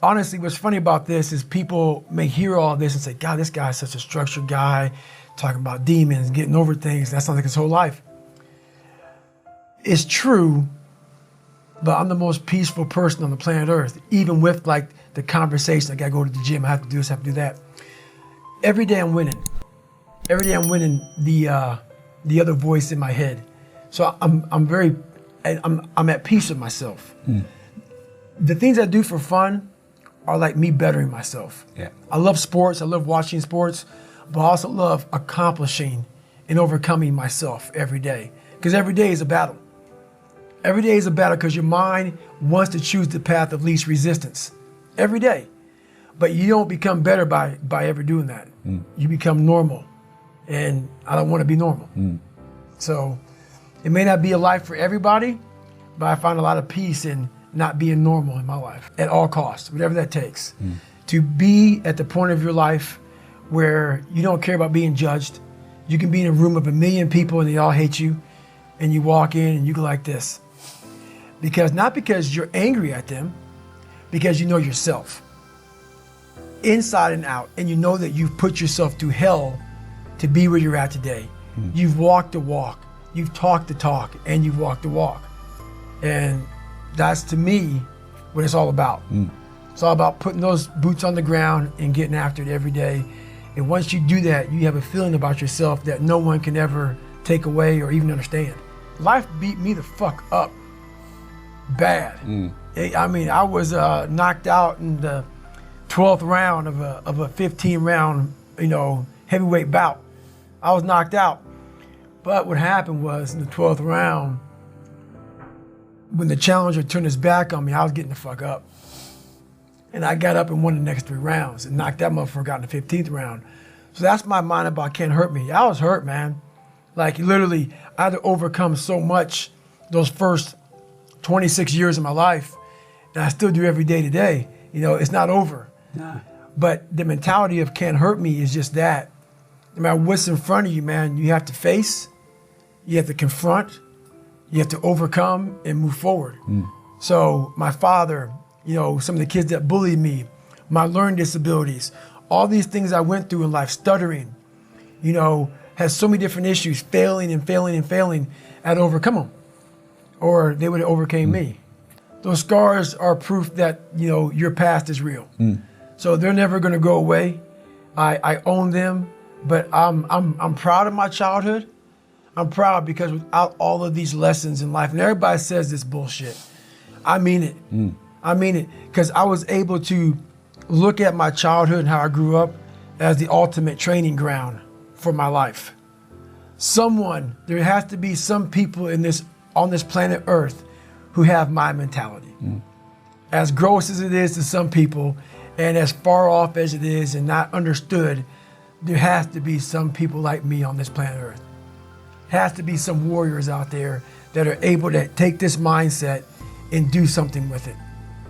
Honestly, what's funny about this is people may hear all this and say, God, this guy's such a structured guy, talking about demons, getting over things. That sounds like his whole life. It's true, but I'm the most peaceful person on the planet Earth, even with like the conversation. I gotta go to the gym, I have to do this, I have to do that. Every day I'm winning. Every day I'm winning the other voice in my head. So I'm at peace with myself. The things I do for fun are like me bettering myself. Yeah. I love sports, I love watching sports, but I also love accomplishing and overcoming myself every day. Because every day is a battle. Every day is a battle because your mind wants to choose the path of least resistance. Every day. But you don't become better by ever doing that. You become normal. And I don't want to be normal. So it may not be a life for everybody, but I find a lot of peace in not being normal in my life at all costs, whatever that takes. To be at the point of your life where you don't care about being judged. You can be in a room of 1 million people and they all hate you, and you walk in and you go like this. Not because you're angry at them, because you know yourself. Inside and out, and you know that you've put yourself through hell to be where you're at today. You've walked the walk, you've talked the talk, and you've walked the walk. And that's, to me, what it's all about. It's all about putting those boots on the ground and getting after it every day. And once you do that, you have a feeling about yourself that no one can ever take away or even understand. Life beat me the fuck up bad. I mean, I was knocked out in the 12th round of a 15-round, heavyweight bout. I was knocked out. But what happened was, in the 12th round, when the challenger turned his back on me, I was getting the fuck up. And I got up and won the next 3 rounds and knocked that motherfucker out in the 15th round. So that's my mind about can't hurt me. I was hurt, man. Like, literally, I had to overcome so much those first 26 years of my life, and I still do every day today. It's not over. Nah. But the mentality of can't hurt me is just that. No matter what's in front of you, man, you have to face, you have to confront, you have to overcome and move forward. So my father, some of the kids that bullied me, my learning disabilities, all these things I went through in life, stuttering, has so many different issues, failing and failing and failing. I had to overcome them, or they would have overcame me. Those scars are proof that, your past is real. So they're never gonna go away. I own them, but I'm proud of my childhood. I'm proud because without all of these lessons in life, and everybody says this bullshit, I mean it. I mean it, because I was able to look at my childhood and how I grew up as the ultimate training ground for my life. There has to be some people on this planet Earth who have my mentality. As gross as it is to some people, and as far off as it is and not understood, there has to be some people like me on this planet Earth. Has to be some warriors out there that are able to take this mindset and do something with it.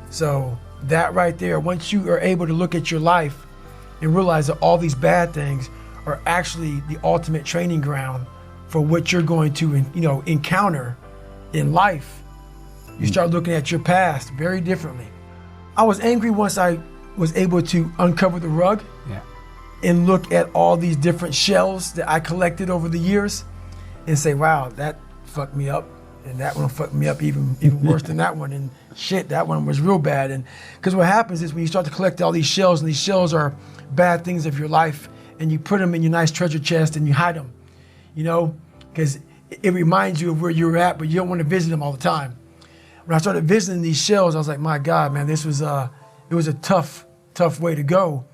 So that right there, once you are able to look at your life and realize that all these bad things are actually the ultimate training ground for what you're going to, encounter in life, you start looking at your past very differently. I was angry once I was able to uncover the rug and look at all these different shells that I collected over the years and say, wow, that fucked me up. And that one fucked me up even worse than that one. And shit, that one was real bad. And because what happens is when you start to collect all these shells, and these shells are bad things of your life, and you put them in your nice treasure chest and you hide them, because it reminds you of where you were at, but you don't want to visit them all the time. When I started visiting these shells, I was like, my God, man, it was a tough way to go.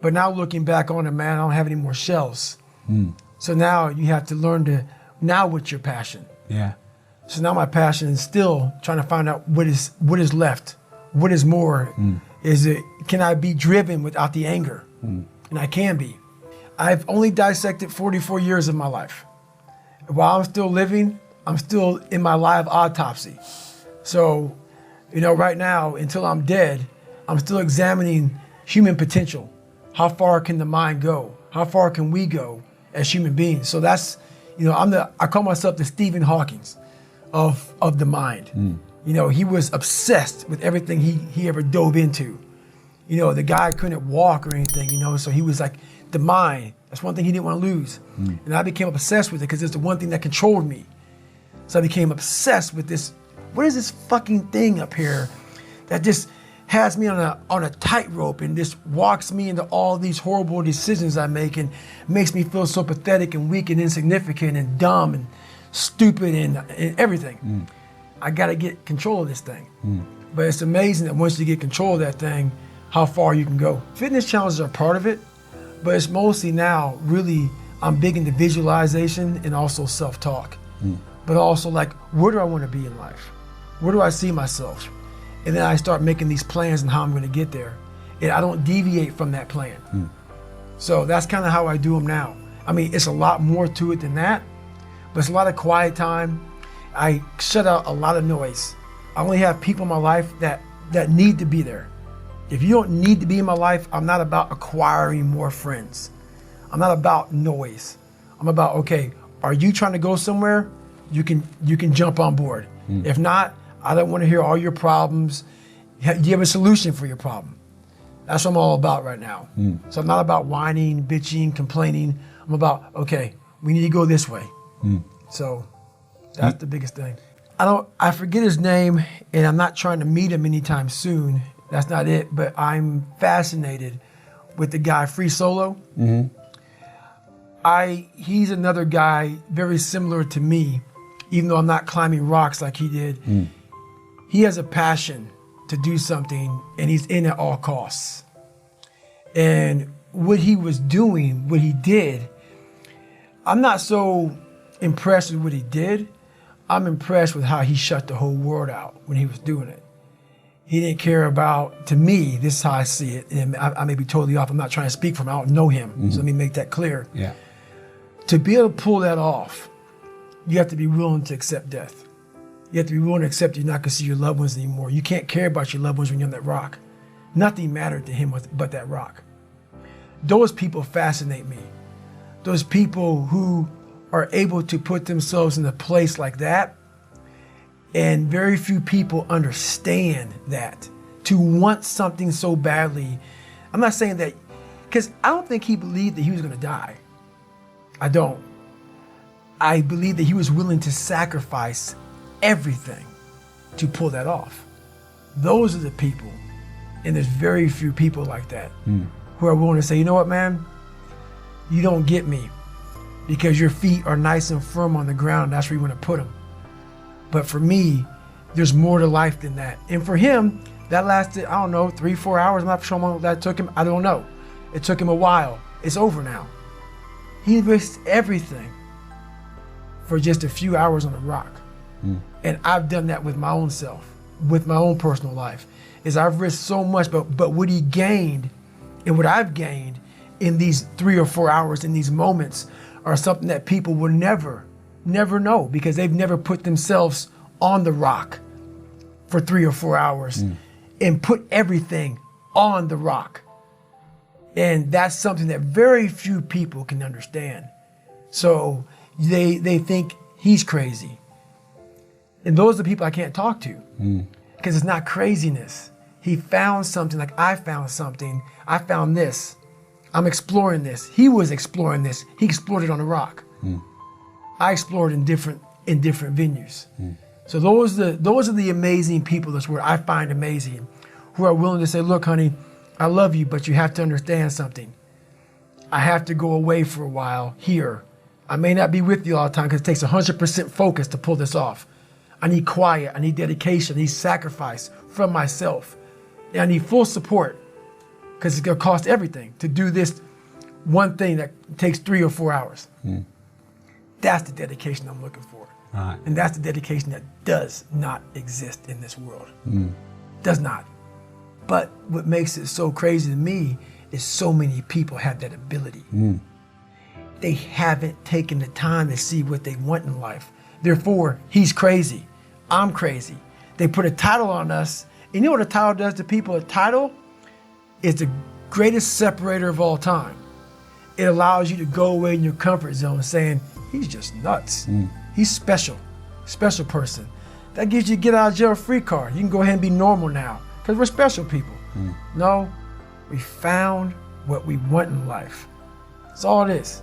But now looking back on it, man, I don't have any more shells. So now you have to learn now what's your passion? Yeah. So now my passion is still trying to find out what is left, what is more. Can I be driven without the anger? And I can be. I've only dissected 44 years of my life. While I'm still living, I'm still in my live autopsy. So, right now, until I'm dead, I'm still examining human potential. How far can the mind go? How far can we go as human beings? So that's, I call myself the Stephen Hawkins of the mind. He was obsessed with everything he ever dove into. You know, the guy couldn't walk or anything, you know, so he was like the mind. That's one thing he didn't want to lose. And I became obsessed with it because it's the one thing that controlled me. So I became obsessed with this. What is this fucking thing up here that just has me on a tightrope and just walks me into all these horrible decisions I make and makes me feel so pathetic and weak and insignificant and dumb and stupid and everything. I got to get control of this thing. But it's amazing that once you get control of that thing, how far you can go. Fitness challenges are part of it, but it's mostly now really, I'm big into visualization and also self-talk. But also like, where do I want to be in life? Where do I see myself? And then I start making these plans and how I'm going to get there. And I don't deviate from that plan. So that's kind of how I do them now. I mean, it's a lot more to it than that, but it's a lot of quiet time. I shut out a lot of noise. I only have people in my life that need to be there. If you don't need to be in my life, I'm not about acquiring more friends. I'm not about noise. I'm about, okay, are you trying to go somewhere? You can jump on board. If not, I don't want to hear all your problems. You have a solution for your problem. That's what I'm all about right now. So I'm not about whining, bitching, complaining. I'm about, okay, we need to go this way. So that's the biggest thing. I forget his name, and I'm not trying to meet him anytime soon. That's not it, but I'm fascinated with the guy, Free Solo. He's another guy very similar to me, even though I'm not climbing rocks like he did. He has a passion to do something, and he's in at all costs. And what he was doing, what he did, I'm not so impressed with what he did. I'm impressed with how he shut the whole world out when he was doing it. He didn't care about, to me, this is how I see it, and I may be totally off. I'm not trying to speak for him. I don't know him, so let me make that clear. To be able to pull that off, you have to be willing to accept death. You have to be willing to accept you're not going to see your loved ones anymore. You can't care about your loved ones when you're on that rock. Nothing mattered to him but that rock. Those people fascinate me. Those people who are able to put themselves in a place like that, and very few people understand that. To want something so badly. I'm not saying that, because I don't think he believed that he was going to die. I don't. I believe that he was willing to sacrifice everything to pull that off. Those are the people, and there's very few people like that who are willing to say, you know what, man, you don't get me because your feet are nice and firm on the ground. That's where you want to put them. But for me, there's more to life than that. And for him, that lasted, I don't know, 3-4 hours. I'm not sure how long that took him. I don't know. It took him a while. It's over now. He risked everything for just a few hours on a rock. And I've done that with my own self, with my own personal life, is I've risked so much, but what he gained and what I've gained in these 3 or 4 hours, in these moments, are something that people will never know, because they've never put themselves on the rock for 3 or 4 hours and put everything on the rock. And that's something that very few people can understand. So they think he's crazy. And those are the people I can't talk to, because it's not craziness. He found something like I found something. I found this. I'm exploring this. He was exploring this. He explored it on a rock. I explored in different venues. So those are the amazing people. That's what I find amazing, who are willing to say, look, honey, I love you, but you have to understand something. I have to go away for a while here. I may not be with you all the time because it takes 100% focus to pull this off. I need quiet, I need dedication, I need sacrifice from myself. And I need full support, because it's gonna cost everything to do this one thing that takes 3 or 4 hours. That's the dedication I'm looking for. And that's the dedication that does not exist in this world. Does not. But what makes it so crazy to me is so many people have that ability. They haven't taken the time to see what they want in life. Therefore, he's crazy. I'm crazy. They put a title on us. And you know what a title does to people? A title is the greatest separator of all time. It allows you to go away in your comfort zone saying, he's just nuts. He's special person. That gives you a get out of jail free card. You can go ahead and be normal now because we're special people. No, We found what we want in life. That's all it is.